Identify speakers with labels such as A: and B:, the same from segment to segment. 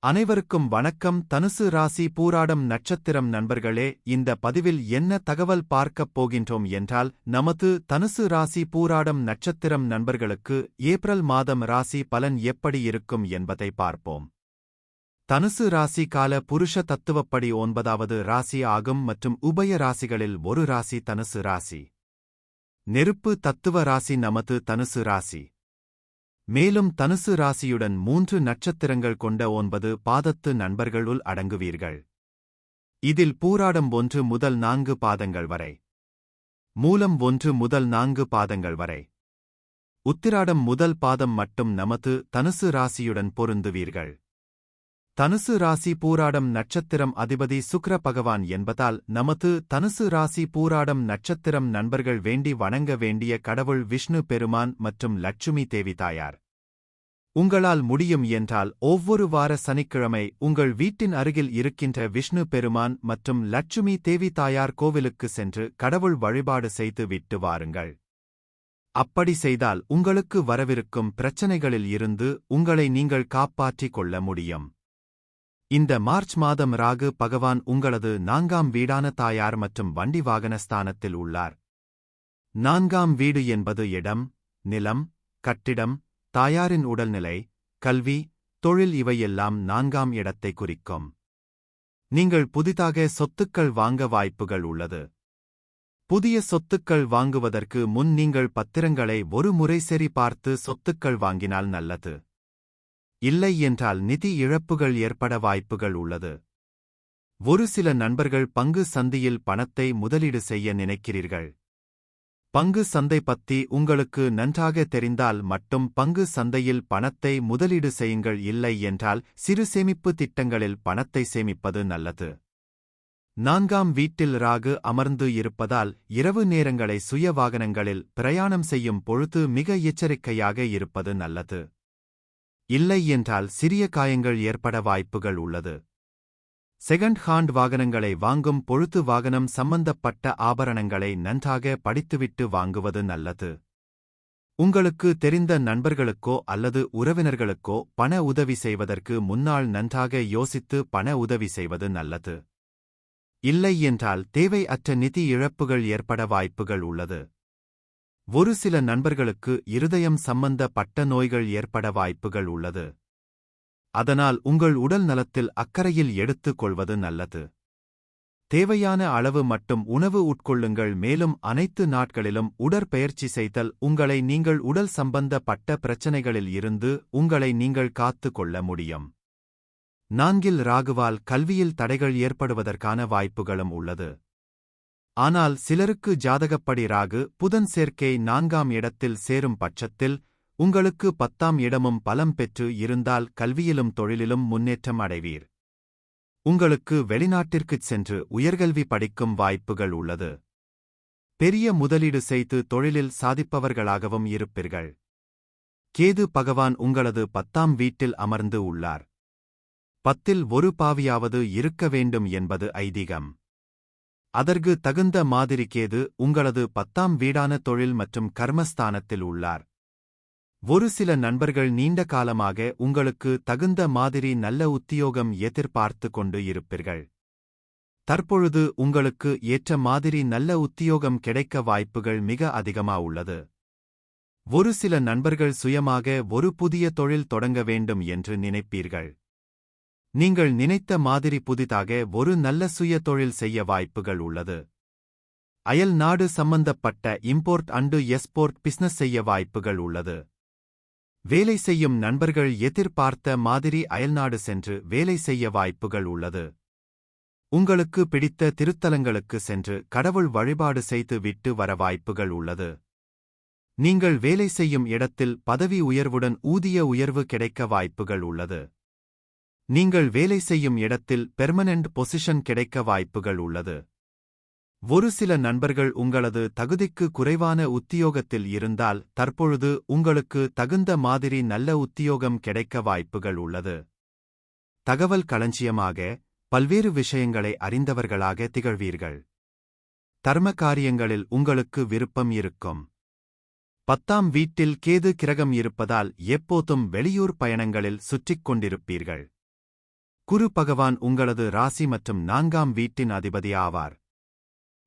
A: அனைவருக்கும் வணக்கம். தனுசு ராசி பூராடம் நட்சத்திரம் நண்பர்களே, இந்த பதிவில் என்ன தகவல் பார்க்கப் போகின்றோம் என்றால், நமது தனுசு ராசி பூராடம் நட்சத்திரம் நண்பர்களுக்கு ஏப்ரல் மாதம் ராசி பலன் எப்படி இருக்கும் என்பதை பார்ப்போம். தனுசு ராசி கால புருஷ தத்துவப்படி 9வது ராசி ஆகும் மற்றும் உபய ராசிகளில் ஒரு ராசி தனுசு ராசி. நெருப்பு தத்துவ ராசி நமது தனுசு ராசி. மேலும் தனுசு ராசியுடன் 3 நட்சத்திரங்கள் கொண்ட 9 பாதத்து நண்பர்களுள் அடங்குவீர்கள். இதில் பூராடம் 1 முதல் 4 பாதங்கள் வரை, மூலம் 1 முதல் 4 பாதங்கள் வரை, உத்திராடம் முதல் பாதம் மட்டும் நமது தனுசு ராசியுடன் பொருந்துவீர்கள். தனுசு ராசி பூராடம் நட்சத்திரம் அதிபதி சுக்கிர பகவான் என்பதால் நமது தனுசு ராசி பூராடம் நட்சத்திரம் நண்பர்கள் வேண்டி வணங்க வேண்டிய கடவுள் விஷ்ணு பெருமான் மற்றும் லட்சுமி தேவி தாயார். உங்களால் முடியும் என்றால் ஒவ்வொரு வார சனிக்கிழமை உங்கள் வீட்டின் அருகில் இருக்கின்ற விஷ்ணு பெருமான் மற்றும் லட்சுமி தேவி தாயார் கோவிலுக்கு சென்று கடவுள் வழிபாடு செய்து விட்டு வாருங்கள். அப்படி செய்தால் உங்களுக்கு வரவிருக்கும் பிரச்சனைகளில் இருந்து உங்களை நீங்கள் காப்பாற்றிக் கொள்ள முடியும். இந்த மார்ச் மாதம் ராகு பகவான் உங்களது 4ஆம் வீடான தாயார் மற்றும் வண்டி வாகன ஸ்தானத்தில் உள்ளார். 4ஆம் வீடு என்பது இடம், நிலம், கட்டிடம், தாயாரின் உடல்நிலை, கல்வி, தொழில் இவையெல்லாம் 4ஆம் இடத்தை குறிக்கும். நீங்கள் புதிதாக சொத்துக்கள் வாங்க வாய்ப்புகள் உள்ளது. புதிய சொத்துக்கள் வாங்குவதற்கு முன் நீங்கள் பத்திரங்களை ஒரு முறை சரி பார்த்து சொத்துக்கள் வாங்கினால் நல்லது. இல்லை என்றால் நிதி இழப்புகள் ஏற்பட வாய்ப்புகள் உள்ளது. ஒரு சில நண்பர்கள் பங்கு சந்தையில் பணத்தை முதலீடு செய்ய நினைக்கிறீர்கள். பங்கு சந்தை பத்தி உங்களுக்கு நன்றாக தெரிந்தால் மட்டும் பங்கு சந்தையில் பணத்தை முதலீடு செய்யுங்கள். இல்லை என்றால் சிறு சேமிப்பு திட்டங்களில் பணத்தை சேமிப்பது நல்லது. 4ஆம் வீட்டில் ராகு அமர்ந்து இருப்பதால் இரவு நேரங்களை சுய வாகனங்களில் பிரயாணம் செய்யும் பொழுது மிக எச்சரிக்கையாக இருப்பது நல்லது. இல்லை என்றால் சிறிய காயங்கள் ஏற்பட வாய்ப்புகள் உள்ளது. செகண்ட் ஹாண்ட் வாகனங்களை வாங்கும் பொழுது வாகனம் சம்பந்தப்பட்ட ஆபரணங்களை நன்றாக படித்துவிட்டு வாங்குவது நல்லது. உங்களுக்கு தெரிந்த நண்பர்களுக்கோ அல்லது உறவினர்களுக்கோ பண உதவி செய்வதற்கு முன்னால் நன்றாக யோசித்து பண உதவி செய்வது நல்லது. இல்லை என்றால் தேவையற்ற நிதி இழப்புகள் ஏற்பட வாய்ப்புகள் உள்ளது. ஒரு சில நண்பர்களுக்கு இருதயம் சம்பந்தப்பட்ட நோய்கள் ஏற்பட வாய்ப்புகள் உள்ளது. அதனால் உங்கள் உடல் நலத்தில் அக்கறையில் எடுத்துக் கொள்வது நல்லது. தேவையான அளவு மட்டும் உணவு உட்கொள்ளுங்கள். மேலும் அனைத்து நாட்களிலும் உடற்பயிற்சி செய்தல் உங்களை நீங்கள் உடல் சம்பந்தப்பட்ட பிரச்சனைகளில் இருந்து உங்களை நீங்கள் காத்துக் கொள்ள முடியும். 4இல் ராகுவால் கல்வியில் தடைகள் ஏற்படுவதற்கான வாய்ப்புகளும் உள்ளது. ஆனால் சிலருக்கு ஜாதகப்படி ராகு புதன் சேர்க்கை 4ஆம் இடத்தில் சேரும் பட்சத்தில் உங்களுக்கு 10ஆம் இடமும் பலம் பெற்று இருந்தால் கல்வியிலும் தொழிலிலும் முன்னேற்றம் அடைவீர். உங்களுக்கு வெளிநாட்டிற்குச் சென்று உயர்கல்வி படிக்கும் வாய்ப்புகள் உள்ளது. பெரிய முதலீடு செய்து தொழிலில் சாதிப்பவர்களாகவும் இருப்பீர்கள். கேது பகவான் உங்களது 10ஆம் வீட்டில் அமர்ந்து உள்ளார். 10இல் ஒரு பாவியாவது இருக்க வேண்டும் என்பது ஐதீகம். அதற்கு தகுந்த மாதிரி கேது உங்களது 10ஆம் வீடான தொழில் மற்றும் கர்மஸ்தானத்தில் உள்ளார். ஒரு சில நண்பர்கள் நீண்ட காலமாக உங்களுக்கு தகுந்த மாதிரி நல்ல உத்தியோகம் எதிர்பார்த்து கொண்டு இருப்பீர்கள். தற்பொழுது உங்களுக்கு ஏற்ற மாதிரி நல்ல உத்தியோகம் கிடைக்க வாய்ப்புகள் மிக அதிகமா உள்ளது. ஒரு சில நண்பர்கள் சுயமாக ஒரு புதிய தொழில் தொடங்க வேண்டும் என்று நினைப்பீர்கள். நீங்கள் நினைத்த மாதிரி புதிதாக ஒரு நல்ல சுய தொழில் செய்ய வாய்ப்புகள் உள்ளது. அயல் நாடு சம்பந்தப்பட்ட இம்போர்ட் அண்டு எக்ஸ்போர்ட் பிசினஸ் செய்ய வாய்ப்புகள் உள்ளது. வேலை செய்யும் நண்பர்கள் எதிர்பார்த்த மாதிரி அயல்நாடு சென்று வேலை செய்ய வாய்ப்புகள் உள்ளது. உங்களுக்கு பிடித்த திருத்தலங்களுக்கு சென்று கடவுள் வழிபாடு செய்து விட்டு வர வாய்ப்புகள் உள்ளது. நீங்கள் வேலை செய்யும் இடத்தில் பதவி உயர்வுடன் ஊதிய உயர்வு கிடைக்க வாய்ப்புகள் உள்ளது. நீங்கள் வேலை செய்யும் இடத்தில் பெர்மனன்ட் பொசிஷன் கிடைக்க வாய்ப்புகள் உள்ளது. ஒரு சில நண்பர்கள் உங்களது தகுதிக்கு குறைவான உத்தியோகத்தில் இருந்தால் தற்பொழுது உங்களுக்கு தகுந்த மாதிரி நல்ல உத்தியோகம் கிடைக்க வாய்ப்புகள் உள்ளது. தகவல் களஞ்சியமாக பல்வேறு விஷயங்களை அறிந்தவர்களாக திகழ்வீர்கள். தர்ம காரியங்களில் உங்களுக்கு விருப்பம் இருக்கும். 10ஆம் வீட்டில் கேது கிரகம் இருப்பதால் எப்போதும் வெளியூர் பயணங்களில் சுற்றிக் கொண்டிருப்பீர்கள். குரு பகவான் உங்களது ராசி மற்றும் 4ஆம் வீட்டின் அதிபதி ஆவார்.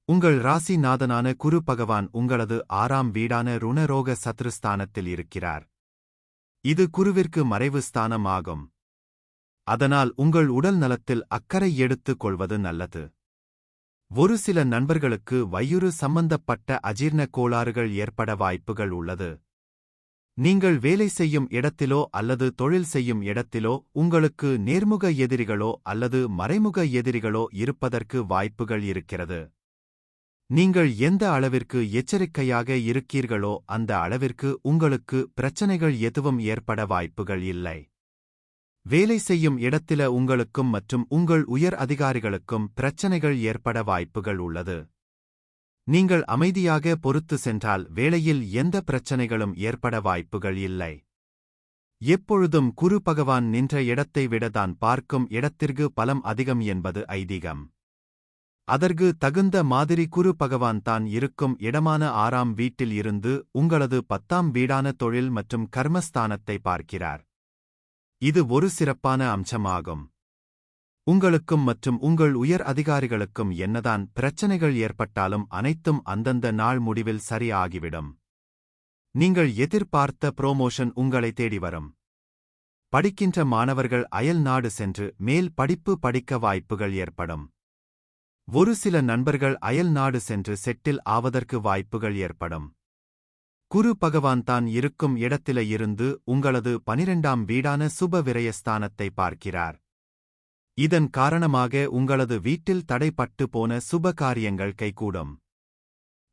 A: உங்கள் ராசிநாதனான குரு பகவான் உங்களது 6ஆம் வீடான ருணரோக சத்ருஸ்தானத்தில் இருக்கிறார். இது குருவிற்கு மறைவு ஸ்தானம் ஆகும். அதனால் உங்கள் உடல் நலத்தில் அக்கறை எடுத்துக் கொள்வது நல்லது. ஒரு சில நண்பர்களுக்கு வயிறு சம்பந்தப்பட்ட அஜீர்ண கோளாறுகள் ஏற்பட வாய்ப்புகள் உள்ளது. நீங்கள் வேலை செய்யும் இடத்திலோ அல்லது தொழில் செய்யும் இடத்திலோ உங்களுக்கு நேர்முக எதிரிகளோ அல்லது மறைமுக எதிரிகளோ இருப்பதற்கு வாய்ப்புகள் இருக்கிறது. நீங்கள் எந்த அளவிற்கு எச்சரிக்கையாக இருக்கீர்களோ அந்த அளவிற்கு உங்களுக்கு பிரச்சனைகள் எதுவும் ஏற்பட வாய்ப்புகள் இல்லை. வேலை செய்யும் இடத்தில உங்களுக்கும் மற்றும் உங்கள் உயர் அதிகாரிகளுக்கும் பிரச்சனைகள் ஏற்பட வாய்ப்புகள் உள்ளது. நீங்கள் அமைதியாக பொறுத்து சென்றால் வேளையில் எந்த பிரச்சனைகளும் ஏற்பட வாய்ப்புகள் இல்லை. எப்பொழுதும் குரு பகவான் நின்ற இடத்தை விட தான் பார்க்கும் இடத்திற்கு பலம் அதிகம் என்பது ஐதீகம். அதற்கு தகுந்த மாதிரி குரு பகவான் தான் இருக்கும் இடமான 6ஆம் வீட்டில் இருந்து உங்களது 10ஆம் வீடான தொழில் மற்றும் கர்மஸ்தானத்தை பார்க்கிறார். இது ஒரு சிறப்பான அம்சமாகும். உங்களுக்கும் மற்றும் உங்கள் உயர் அதிகாரிகளுக்கும் என்னதான் பிரச்சனைகள் ஏற்பட்டாலும் அனைத்தும் அந்தந்த நாள் முடிவில் சரி ஆகிவிடும். நீங்கள் எதிர்பார்த்த புரோமோஷன் உங்களை தேடி வரும். படிக்கின்ற மாணவர்கள் அயல் நாடு சென்று மேல் படிப்பு படிக்க வாய்ப்புகள் ஏற்படும். ஒரு சில நண்பர்கள் அயல் நாடு சென்று செட்டில் ஆவதற்கு வாய்ப்புகள் ஏற்படும். குரு பகவான் தான் இருக்கும் இடத்தில இருந்து உங்களது 12ஆம் வீடான சுப விரயஸ்தானத்தை பார்க்கிறார். இதன் காரணமாக உங்களது வீட்டில் தடைப்பட்டு போன சுப காரியங்கள் கைகூடும்.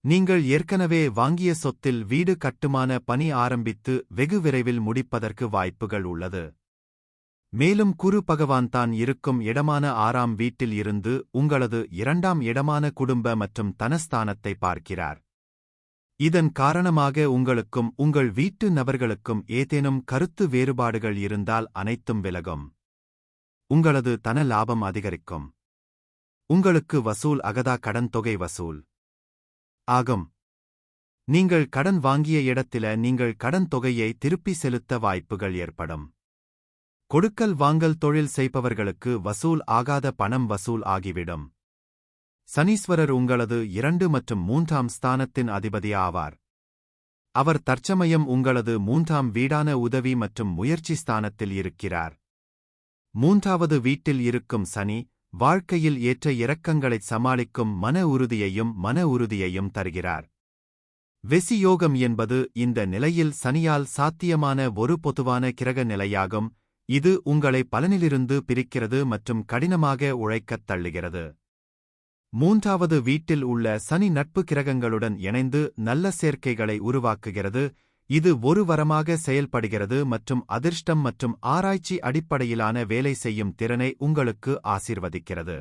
A: நீங்கள் ஏற்கனவே வாங்கிய சொத்தில் வீடு கட்டுமான பணி ஆரம்பித்து வெகு விரைவில் முடிப்பதற்கு வாய்ப்புகள் உள்ளது. மேலும் குரு பகவான் தான் இருக்கும் இடமான 6ஆம் வீட்டில் இருந்து உங்களது 2ஆம் இடமான குடும்ப மற்றும் தனஸ்தானத்தை பார்க்கிறார். இதன் காரணமாக உங்களுக்கும் உங்கள் வீட்டு நபர்களுக்கும் ஏதேனும் கருத்து வேறுபாடுகள் இருந்தால் அனைத்தும் விலகும். உங்களது தன லாபம் அதிகரிக்கும். உங்களுக்கு வசூல் அகதா கடன் தொகை வசூல் ஆகும். நீங்கள் கடன் வாங்கிய இடத்தில நீங்கள் கடன் தொகையை திருப்பி செலுத்த வாய்ப்புகள் ஏற்படும். கொடுக்கல் வாங்கல் தொழில் செய்பவர்களுக்கு வசூல் ஆகாத பணம் வசூல் ஆகிவிடும். சனீஸ்வரர் உங்களது 2 மற்றும் 3ஆம் ஸ்தானத்தின் அதிபதி ஆவார். அவர் தற்சமயம் உங்களது 3ஆம் வீடான உதவி மற்றும் முயற்சி ஸ்தானத்தில் இருக்கிறார். 3வது வீட்டில் இருக்கும் சனி வாழ்க்கையில் ஏற்ற இறக்கங்களைச் சமாளிக்கும் மன உறுதியையும் தருகிறார். வெசியோகம் என்பது இந்த நிலையில் சனியால் சாத்தியமான ஒரு பொதுவான கிரக நிலையாகும். இது உங்களை பலனிலிருந்து பிரிக்கிறது மற்றும் கடினமாக உழைக்கத் தள்ளுகிறது. 3வது வீட்டில் உள்ள சனி நட்பு கிரகங்களுடன் இணைந்து நல்ல சேர்க்கைகளை உருவாக்குகிறது. இது ஒரு வரமாக செயல்படுகிறது மற்றும் அதிர்ஷ்டம் மற்றும் ஆராய்ச்சி அடிப்படையிலான வேலை செய்யும் திறனை உங்களுக்கு ஆசீர்வதிக்கிறது.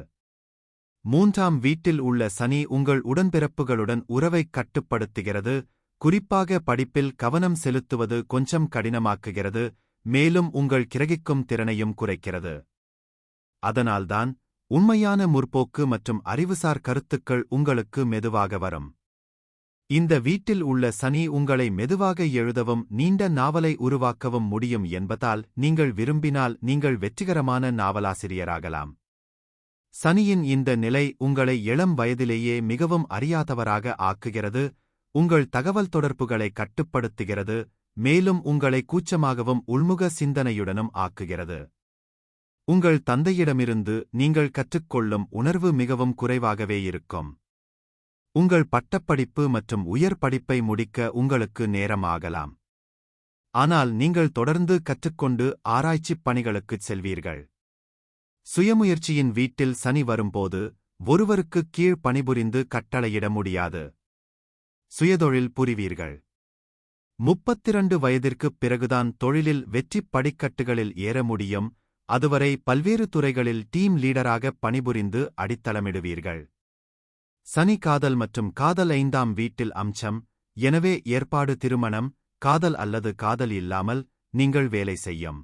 A: 3ஆம் வீட்டில் உள்ள சனி உங்கள் உடன்பிறப்புகளுடன் உறவைக் கட்டுப்படுத்துகிறது. குறிப்பாக படிப்பில் கவனம் செலுத்துவது கொஞ்சம் கடினமாக்குகிறது. மேலும் உங்கள் கிரகிக்கும் திறனையும் குறைக்கிறது. அதனால்தான் உண்மையான முற்போக்கு மற்றும் அறிவுசார் கருத்துக்கள் உங்களுக்கு மெதுவாக வரும். இந்த வீட்டில் உள்ள சனி உங்களை மெதுவாக எழுதவும் நீண்ட நாவலை உருவாக்கவும் முடியும் என்பதால் நீங்கள் விரும்பினால் நீங்கள் வெற்றிகரமான நாவலாசிரியராகலாம். சனியின் இந்த நிலை உங்களை இளம் வயதிலேயே மிகவும் அறியாதவராக ஆக்குகிறது. உங்கள் தகவல் தொடர்புகளை கட்டுப்படுத்துகிறது. மேலும் உங்களை கூச்சமாகவும் உள்முக சிந்தனையுடனும் ஆக்குகிறது. உங்கள் தந்தையிடமிருந்து நீங்கள் கற்றுக்கொள்ளும் உணர்வு மிகவும் குறைவாகவே இருக்கும். உங்கள் பட்டப்படிப்பு மற்றும் உயர் படிப்பை முடிக்க உங்களுக்கு நேரம் ஆகலாம். ஆனால் நீங்கள் தொடர்ந்து கற்றுக்கொண்டு ஆராய்ச்சிப் பணிகளுக்குச் செல்வீர்கள். சுயமுயற்சியின் வீட்டில் சனி வரும்போது ஒருவருக்குக் கீழ் பணிபுரிந்து கட்டளையிட முடியாது. சுயதொழில் புரிவீர்கள். 32 வயதிற்குப் பிறகுதான் தொழிலில் வெற்றிப் படிக்கட்டுகளில் ஏற முடியும். அதுவரை பல்வேறு துறைகளில் டீம் லீடராக பணிபுரிந்து அடித்தளமிடுவீர்கள். சனி காதல் மற்றும் காதல் 5ஆம் வீட்டில் அம்சம். எனவே ஏற்பாடு திருமணம், காதல் அல்லது காதல் இல்லாமல் நீங்கள் வேலை செய்யும்.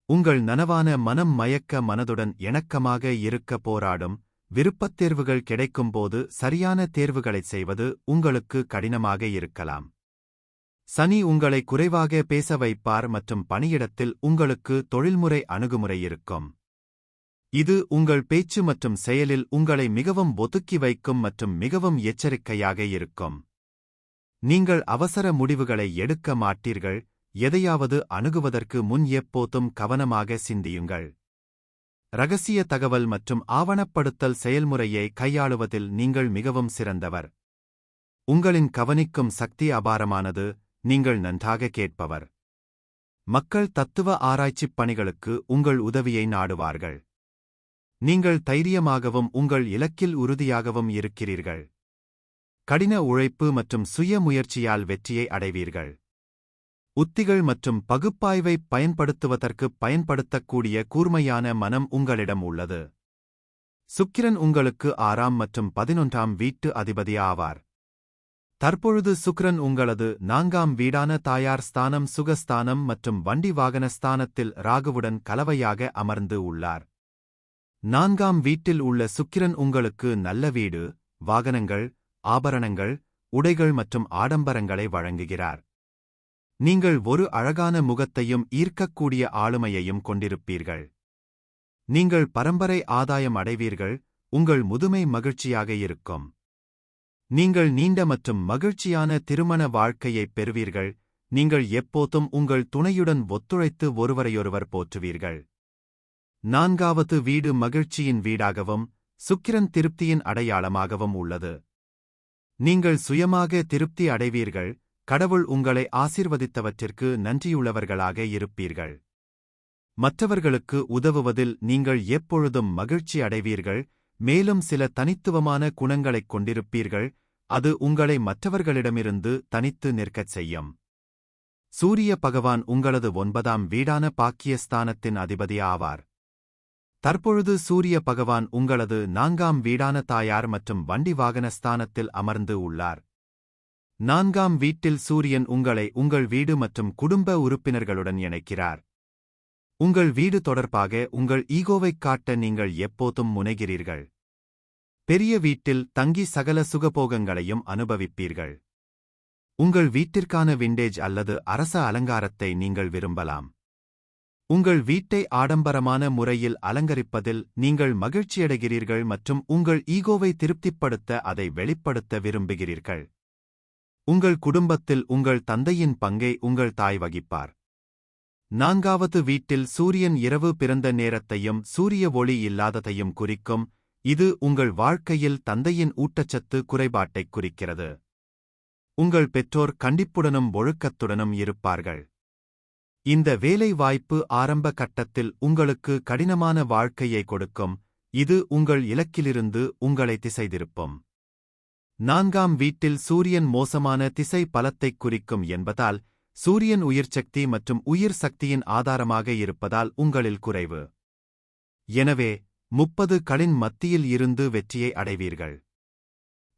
A: உங்கள் நனவான மனம் மயக்க மனதுடன் இணக்கமாக இருக்க போராடும். விருப்பத் தேர்வுகள் கிடைக்கும்போது சரியான தேர்வுகளைச் செய்வது உங்களுக்கு கடினமாக இருக்கலாம். சனி உங்களை குறைவாக பேச வைப்பார் மற்றும் பணியிடத்தில் உங்களுக்கு தொழில்முறை அணுகுமுறை இருக்கும். இது உங்கள் பேச்சு மற்றும் செயலில் உங்களை மிகவும் ஒதுக்கி வைக்கும் மற்றும் மிகவும் எச்சரிக்கையாக இருக்கும். நீங்கள் அவசர முடிவுகளை எடுக்க மாட்டீர்கள், எதையாவது அணுகுவதற்கு முன் எப்போதும் கவனமாக சிந்தியுங்கள். ரகசிய தகவல் மற்றும் ஆவணப்படுத்தல் செயல்முறையை கையாளுவதில் நீங்கள் மிகவும் சிறந்தவர். உங்களின் கவனிக்கும் சக்தி அபாரமானது, நீங்கள் நன்றாக கேட்பவர். மக்கள் தத்துவ ஆராய்ச்சிப் பணிகளுக்கு உங்கள் உதவியை நாடுவார்கள். நீங்கள் தைரியமாகவும் உங்கள் இலக்கில் உறுதியாகவும் இருக்கிறீர்கள். கடின உழைப்பு மற்றும் சுய முயற்சியால் வெற்றியை அடைவீர்கள். உத்திகள் மற்றும் பகுப்பாய்வைப் பயன்படுத்துவதற்குப் பயன்படுத்தக்கூடிய கூர்மையான மனம் உங்களிடம் உள்ளது. சுக்கிரன் உங்களுக்கு 6ஆம் மற்றும் 11ஆம் வீட்டு அதிபதி ஆவார். தற்பொழுது சுக்கிரன் உங்களது 4ஆம் வீடான தாயார் ஸ்தானம், சுகஸ்தானம் மற்றும் வண்டி வாகன ஸ்தானத்தில் ராகுவுடன் கலவையாக அமர்ந்து உள்ளார். 4ஆம் வீட்டில் உள்ள சுக்கிரன் உங்களுக்கு நல்ல வீடு, வாகனங்கள், ஆபரணங்கள், உடைகள் மற்றும் ஆடம்பரங்களை வழங்குகிறார். நீங்கள் ஒரு அழகான முகத்தையும் ஈர்க்கக்கூடிய ஆளுமையையும் கொண்டிருப்பீர்கள். நீங்கள் பரம்பரை ஆதாயம் அடைவீர்கள், உங்கள் முதுமை மகிழ்ச்சியாக இருக்கும். நீங்கள் நீண்ட மற்றும் மகிழ்ச்சியான திருமண வாழ்க்கையைப் பெறுவீர்கள். நீங்கள் எப்போதும் உங்கள் துணையுடன் ஒத்துழைத்து ஒருவரையொருவர் போற்றுவீர்கள். 4வது வீடு மகிழ்ச்சியின் வீடாகவும் சுக்கிரன் திருப்தியின் அடையாளமாகவும் உள்ளது. நீங்கள் சுயமாக திருப்தி அடைவீர்கள், கடவுள் உங்களை ஆசீர்வதித்தவற்றிற்கு நன்றியுள்ளவர்களாக இருப்பீர்கள். மற்றவர்களுக்கு உதவுவதில் நீங்கள் எப்பொழுதும் மகிழ்ச்சி அடைவீர்கள், மேலும் சில தனித்துவமான குணங்களைக் கொண்டிருப்பீர்கள், அது உங்களை மற்றவர்களிடமிருந்து தனித்து நிற்கச் செய்யும். சூரிய பகவான் உங்களது 9ஆம் வீடான பாக்கியஸ்தானத்தின் அதிபதி ஆவார். தற்பொழுது சூரிய பகவான் உங்களது 4ஆம் வீடான தாயார் மற்றும் வண்டி வாகன ஸ்தானத்தில் அமர்ந்து உள்ளார். 4ஆம் வீட்டில் சூரியன் உங்களை உங்கள் வீடு மற்றும் குடும்ப உறுப்பினர்களுடன் இணைக்கிறார். உங்கள் வீடு தொடர்பாக உங்கள் ஈகோவைக் காட்ட நீங்கள் எப்போதும் முனைகிறீர்கள். பெரிய வீட்டில் தங்கி சகல சுகபோகங்களையும் அனுபவிப்பீர்கள். உங்கள் வீட்டிற்கான விண்டேஜ் அல்லது அரச அலங்காரத்தை நீங்கள் விரும்பலாம். உங்கள் வீட்டை ஆடம்பரமான முறையில் அலங்கரிப்பதில் நீங்கள் மகிழ்ச்சியடைகிறீர்கள் மற்றும் உங்கள் ஈகோவை திருப்திப்படுத்த அதை வெளிப்படுத்த விரும்புகிறீர்கள். உங்கள் குடும்பத்தில் உங்கள் தந்தையின் பங்கை உங்கள் தாய் வகிப்பார். 4வது வீட்டில் சூரியன் இரவு பிறந்த நேரத்தையும் சூரிய ஒளி இல்லாததையும் குறிக்கும், இது உங்கள் வாழ்க்கையில் தந்தையின் ஊட்டச்சத்து குறைபாட்டைக் குறிக்கிறது. உங்கள் பெற்றோர் கண்டிப்புடனும் ஒழுக்கத்துடனும் இருப்பார்கள். இந்த வேலை வாய்ப்பு ஆரம்ப கட்டத்தில் உங்களுக்கு கடினமான வாழ்க்கையை கொடுக்கும், இது உங்கள் இலக்கிலிருந்து உங்களை திசை திருப்பும். 4ஆம் வீட்டில் சூரியன் மோசமான திசை பலத்தைக் குறிக்கும் என்பதால், சூரியன் உயிர்சக்தி மற்றும் உயிர் சக்தியின் ஆதாரமாக இருப்பதால் உங்களில் குறைவு. எனவே 30களின் மத்தியில் இருந்து வெற்றியை அடைவீர்கள்.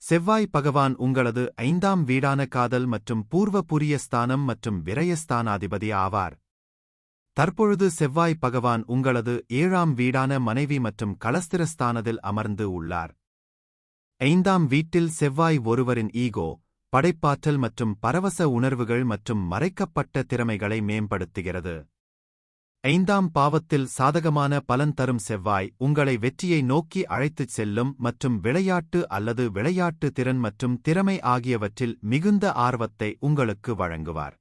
A: செவ்வாய் பகவான் உங்களது 5ஆம் வீடான காதல் மற்றும் பூர்வ புரிய ஸ்தானம் மற்றும் விரயஸ்தானாதிபதி ஆவார். தற்பொழுது செவ்வாய் பகவான் உங்களது 7ஆம் வீடான மனைவி மற்றும் களஸ்திரஸ்தானத்தில் அமர்ந்து உள்ளார். 5ஆம் வீட்டில் செவ்வாய் ஒருவரின் ஈகோ, படைப்பாற்றல் மற்றும் பரவச உணர்வுகள் மற்றும் மறைக்கப்பட்ட திறமைகளை மேம்படுத்துகிறது. 5ஆம் பாவத்தில் சாதகமான பலன் தரும் செவ்வாய் உங்களை வெற்றியை நோக்கி அழைத்துச் செல்லும் மற்றும் விளையாட்டு அல்லது விளையாட்டு திறன் மற்றும் திறமை ஆகியவற்றில் மிகுந்த ஆர்வத்தை உங்களுக்கு வழங்குவார்.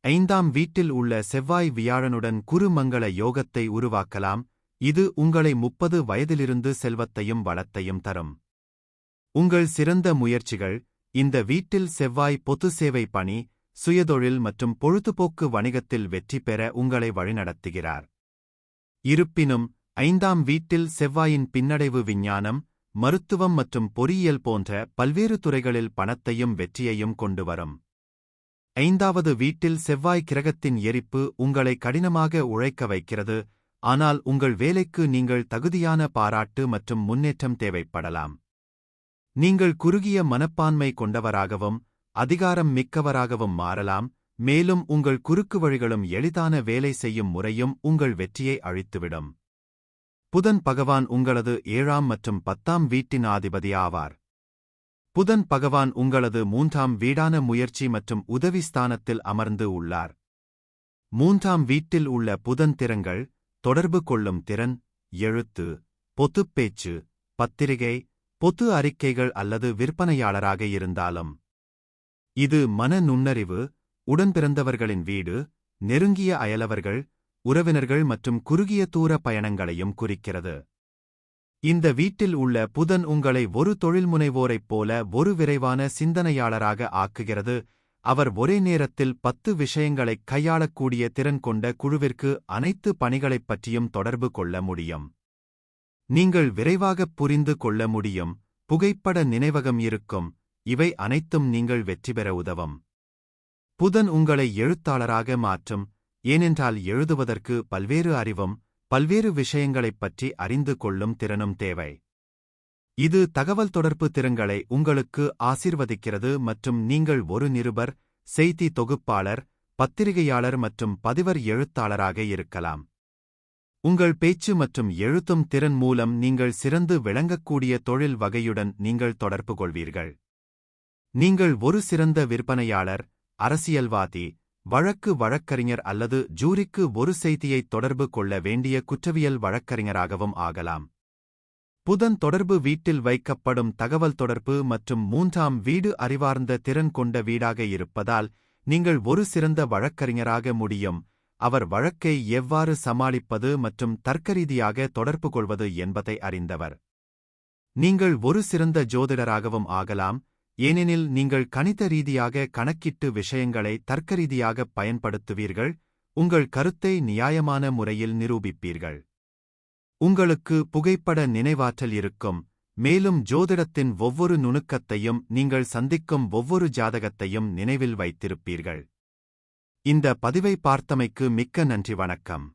A: 5ஆம் வீட்டில் உள்ள செவ்வாய் வியாழனுடன் குருமங்கள யோகத்தை உருவாக்கலாம், இது உங்களை 30 வயதிலிருந்து செல்வத்தையும் வளத்தையும் தரும். உங்கள் சிறந்த முயற்சிகள், இந்த வீட்டில் செவ்வாய் பொது சேவை பணி, சுயதொழில் மற்றும் பொழுதுபோக்கு வணிகத்தில் வெற்றி பெற உங்களை வழிநடத்துகிறார். இருப்பினும் 5ஆம் வீட்டில் செவ்வாயின் பின்னடைவு விஞ்ஞானம், மருத்துவம் மற்றும் பொறியியல் போன்ற பல்வேறு துறைகளில் பணத்தையும் வெற்றியையும் கொண்டு வரும். 5வது வீட்டில் செவ்வாய் கிரகத்தின் எரிப்பு உங்களை கடினமாக உழைக்க வைக்கிறது, ஆனால் உங்கள் வேலைக்கு நீங்கள் தகுதியான பாராட்டு மற்றும் முன்னேற்றம் தேவைப்படலாம். நீங்கள் குறுகிய மனப்பான்மை கொண்டவராகவும் அதிகாரம் மிக்கவராகவும் மாறலாம், மேலும் உங்கள் குறுக்கு வழிகளும் எளிதான வேலை செய்யும் முறையும் உங்கள் வெற்றியை அழித்துவிடும். புதன் பகவான் உங்களது 7ஆம் மற்றும் 10ஆம் வீட்டின் அதிபதி ஆவார். புதன் பகவான் உங்களது 3ஆம் வீடான முயற்சி மற்றும் உதவி ஸ்தானத்தில் அமர்ந்து உள்ளார். 3ஆம் வீட்டில் உள்ள புதன் திறன்கள், தொடர்பு கொள்ளும் திறன், எழுத்து, பொதுப்பேச்சு, பத்திரிகை, பொது அறிக்கைகள் அல்லது விற்பனையாளராக இருந்தாலும். இது மன நுண்ணறிவு, உடன்பிறந்தவர்களின் வீடு, நெருங்கிய அயலவர்கள், உறவினர்கள் மற்றும் குறுகிய தூர பயணங்களையும் குறிக்கிறது. இந்த வீட்டில் உள்ள புதன் உங்களை ஒரு தொழில்முனைவோரைப் போல ஒரு விரைவான சிந்தனையாளராக ஆக்குகிறது. அவர் ஒரே நேரத்தில் 10 விஷயங்களைக் கையாளக்கூடிய திறன் கொண்ட குழுவிற்கு அனைத்து பணிகளைப் பற்றியும் தொடர்பு கொள்ள முடியும். நீங்கள் விரைவாகப் புரிந்து கொள்ள முடியும், புகைப்பட நினைவகம் இருக்கும், இவை அனைத்தும் நீங்கள் வெற்றி பெற உதவும். புதன் உங்களை எழுத்தாளராக மாற்றும், ஏனென்றால் எழுதுவதற்கு பல்வேறு அறிவும், பல்வேறு விஷயங்களைப் பற்றி அறிந்து கொள்ளும் திறனும் தேவை. இது தகவல் தொடர்பு திறன்களை உங்களுக்கு ஆசீர்வதிக்கிறது மற்றும் நீங்கள் ஒரு நிருபர், செய்தி தொகுப்பாளர், பத்திரிகையாளர் மற்றும் பதிவர் எழுத்தாளராக இருக்கலாம். உங்கள் பேச்சு மற்றும் எழுத்தும் திறன் மூலம் நீங்கள் சிறந்து விளங்கக்கூடிய தொழில் வகையுடன் நீங்கள் தொடர்பு கொள்வீர்கள். நீங்கள் ஒரு சிறந்த விற்பனையாளர், அரசியல்வாதி, வழக்கறிஞர் அல்லது ஜூரிக்கு ஒரு செய்தியைத் தொடர்பு கொள்ள வேண்டிய குற்றவியல் வழக்கறிஞராகவும் ஆகலாம். புதன் தொடர்பு வீட்டில் வைக்கப்படும் தகவல் தொடர்பு மற்றும் 3ஆம் வீடு அறிவார்ந்த திறன் கொண்ட வீடாக இருப்பதால் நீங்கள் ஒரு சிறந்த வழக்கறிஞராக முடியும். அவர் வழக்கை எவ்வாறு சமாளிப்பது மற்றும் தர்க்கரீதியாக தொடர்பு கொள்வது என்பதை அறிந்தவர். நீங்கள் ஒரு சிறந்த ஜோதிடராகவும் ஆகலாம், ஏனெனில் நீங்கள் கணித ரீதியாக கணக்கிட்டு விஷயங்களை தர்க்கரீதியாகப் பயன்படுத்துவீர்கள், உங்கள் கருத்தை நியாயமான முறையில் நிரூபிப்பீர்கள். உங்களுக்கு புகைப்பட நினைவாற்றல் இருக்கும், மேலும் ஜோதிடத்தின் ஒவ்வொரு நுணுக்கத்தையும் நீங்கள் சந்திக்கும் ஒவ்வொரு ஜாதகத்தையும் நினைவில் வைத்திருப்பீர்கள். இந்த பதிவை பார்த்தமைக்கு மிக்க நன்றி. வணக்கம்.